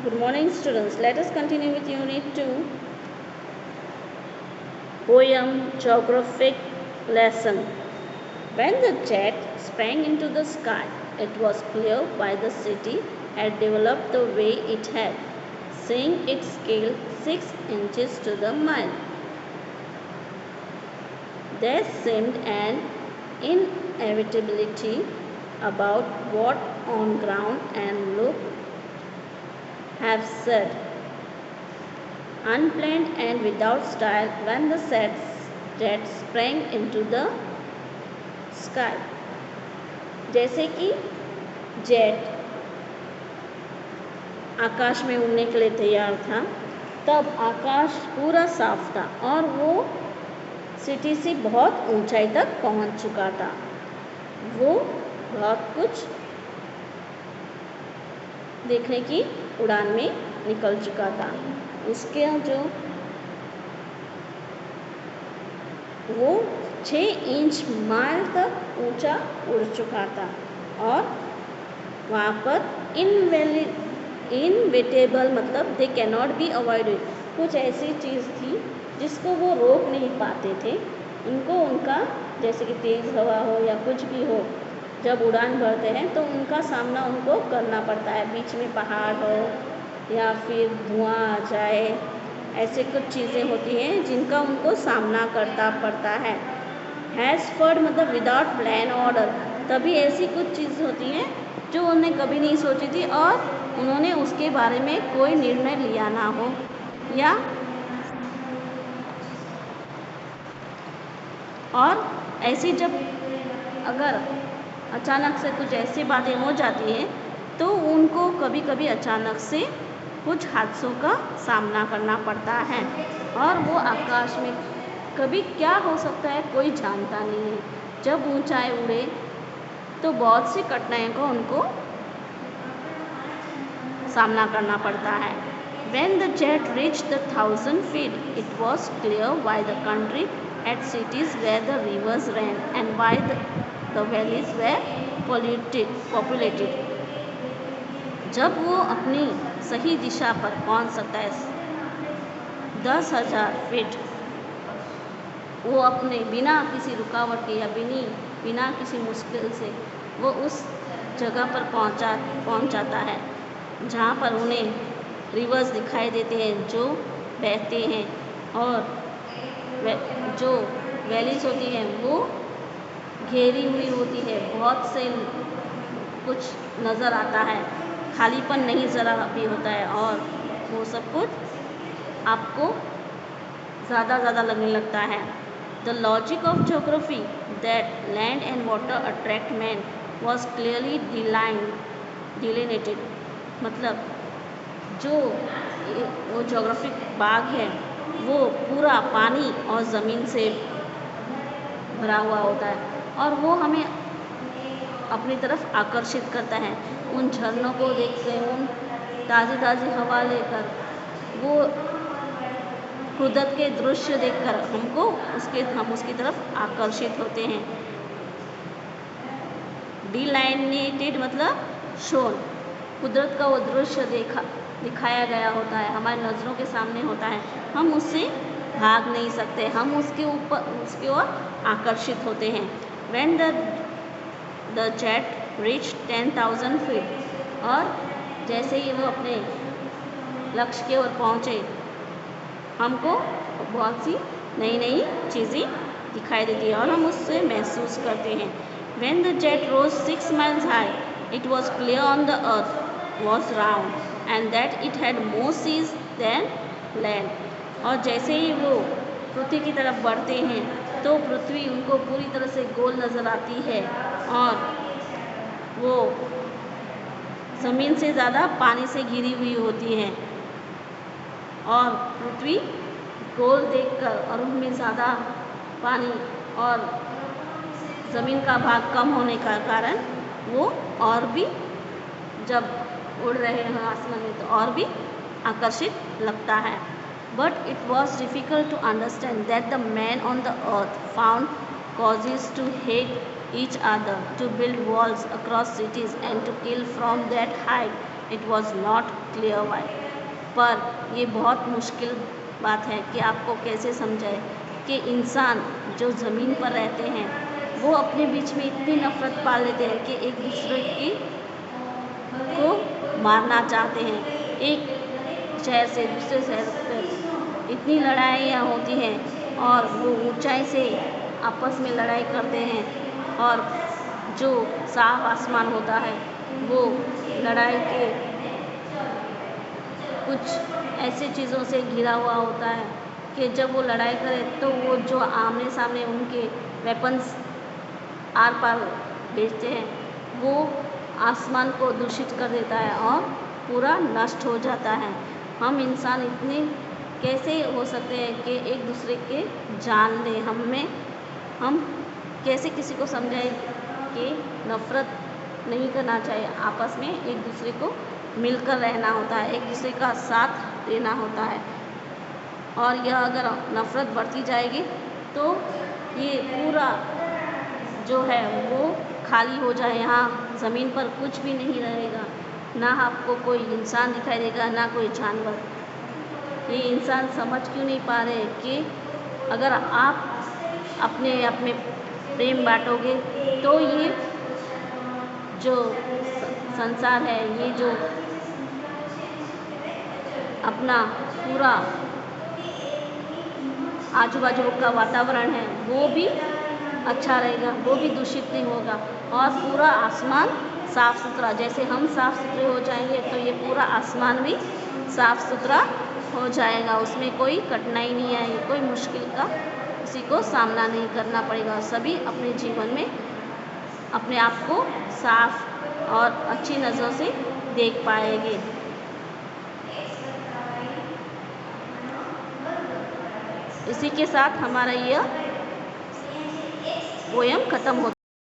Good morning, students. Let us continue with Unit 2, Poem Geographic Lesson. When the jet sprang into the sky, it was clear why the city had developed the way it had, seeing its scale 6 inches to the mile. There seemed an inevitability about what on ground and look have said. Unplanned and without style when the jet sprang into the sky. जैसे कि jet आकाश में उड़ने के लिए तैयार था, तब आकाश पूरा साफ था और वो सिटी से बहुत ऊंचाई तक पहुंच चुका था। वो बहुत कुछ देखने की उड़ान में निकल चुका था। उसके जो वो 6 इंच माइल तक ऊंचा उड़ चुका था और वहाँ पर इनवेटेबल मतलब they can not be avoided, कुछ ऐसी चीज़ थी जिसको वो रोक नहीं पाते थे। उनको उनका जैसे कि तेज़ हवा हो या कुछ भी हो, जब उड़ान भरते हैं तो उनका सामना उनको करना पड़ता है। बीच में पहाड़ हो या फिर धुआं आ जाए, ऐसे कुछ चीज़ें होती हैं जिनका उनको सामना करना पड़ता है। हैज़फर्ड मतलब विदाउट प्लान ऑर्डर, तभी ऐसी कुछ चीज़ होती हैं जो उन्होंने कभी नहीं सोची थी और उन्होंने उसके बारे में कोई निर्णय लिया ना हो, या और ऐसी जब अगर अचानक से कुछ ऐसी बातें हो जाती हैं तो उनको कभी कभी अचानक से कुछ हादसों का सामना करना पड़ता है और वो आकाश में कभी क्या हो सकता है कोई जानता नहीं है। जब ऊंचाई उड़े तो बहुत सी कठिनाइयों का उनको सामना करना पड़ता है। When the jet reached the 1,000 feet, it was clear why the country had cities where the rivers ran and why the valleys were populated. जब वो अपनी सही दिशा पर पहुंच सकता है 10,000 फीट, वो अपने बिना किसी रुकावट के या बिना किसी मुश्किल से वो उस जगह पर पहुंच जाता है जहाँ पर उन्हें रिवर्स दिखाई देते हैं जो बहते हैं और जो वैलीज होती हैं वो घेरी हुई होती है। बहुत से कुछ नज़र आता है, खालीपन नहीं ज़रा भी होता है और वो सब कुछ आपको ज़्यादा लगने लगता है। The logic of geography that land and water attract man was clearly delineated, मतलब जो वो ज्योग्राफिक बाग है वो पूरा पानी और ज़मीन से भरा हुआ होता है और वो हमें अपनी तरफ आकर्षित करता है। उन झरनों को देखते, उन ताज़ी हवा लेकर, वो कुदरत के दृश्य देखकर हम उसकी तरफ आकर्षित होते हैं। डिलाइनेटेड मतलब शोन, कुदरत का वो दृश्य दिखाया गया होता है, हमारी नज़रों के सामने होता है, हम उससे भाग नहीं सकते, हम उसके ओर आकर्षित होते हैं। When the jet reached 10,000 feet, और जैसे ही वो अपने लक्ष्य की ओर पहुँचे, हमको बहुत सी नई चीज़ें दिखाई देती है और हम उससे महसूस करते हैं। When the jet rose 6 miles high, it was clear on the earth was round and that it had more seas than land. और जैसे ही वो पृथ्वी की तरफ बढ़ते हैं तो पृथ्वी उनको पूरी तरह से गोल नज़र आती है और वो ज़मीन से ज़्यादा पानी से घिरी हुई होती है और पृथ्वी गोल देखकर और उनमें ज़्यादा पानी और ज़मीन का भाग कम होने का कारण वो और भी जब उड़ रहे हैं आसमान में तो और भी आकर्षित लगता है। But it was difficult to understand that the men on the earth found causes to hate each other, to build walls across cities and to kill from that height it was not clear why. पर ये बहुत मुश्किल बात है कि आपको कैसे समझाए कि इंसान जो ज़मीन पर रहते हैं वो अपने बीच में इतनी नफरत पाल लेते हैं कि एक दूसरे की को मारना चाहते हैं। एक शहर से दूसरे शहर पर इतनी लड़ाइयाँ होती हैं और वो ऊंचाई से आपस में लड़ाई करते हैं और जो साफ आसमान होता है वो लड़ाई के कुछ ऐसी चीज़ों से घिरा हुआ होता है कि जब वो लड़ाई करे तो वो जो आमने सामने उनके वेपन्स आर पार भेजते हैं वो आसमान को दूषित कर देता है और पूरा नष्ट हो जाता है। हम इंसान इतने कैसे हो सकते हैं कि एक दूसरे के जान लें। हम कैसे किसी को समझाएं कि नफ़रत नहीं करना चाहिए, आपस में एक दूसरे को मिलकर रहना होता है, एक दूसरे का साथ देना होता है। और यह अगर नफ़रत बढ़ती जाएगी तो ये पूरा जो है वो खाली हो जाए, यहाँ ज़मीन पर कुछ भी नहीं रहेगा, ना आपको कोई इंसान दिखाई देगा ना कोई जानवर। ये इंसान समझ क्यों नहीं पा रहे कि अगर आप अपने अपने प्रेम बांटोगे तो ये जो संसार है, ये जो अपना पूरा आजू बाजू का वातावरण है वो भी अच्छा रहेगा, वो भी दूषित नहीं होगा और पूरा आसमान साफ सुथरा, जैसे हम साफ सुथरे हो जाएंगे तो ये पूरा आसमान भी साफ सुथरा हो जाएगा। उसमें कोई कठिनाई नहीं आएगी, कोई मुश्किल का किसी को सामना नहीं करना पड़ेगा। सभी अपने जीवन में अपने आप को साफ और अच्छी नज़रों से देख पाएंगे। इसी के साथ हमारा यह पोयम खत्म होता है।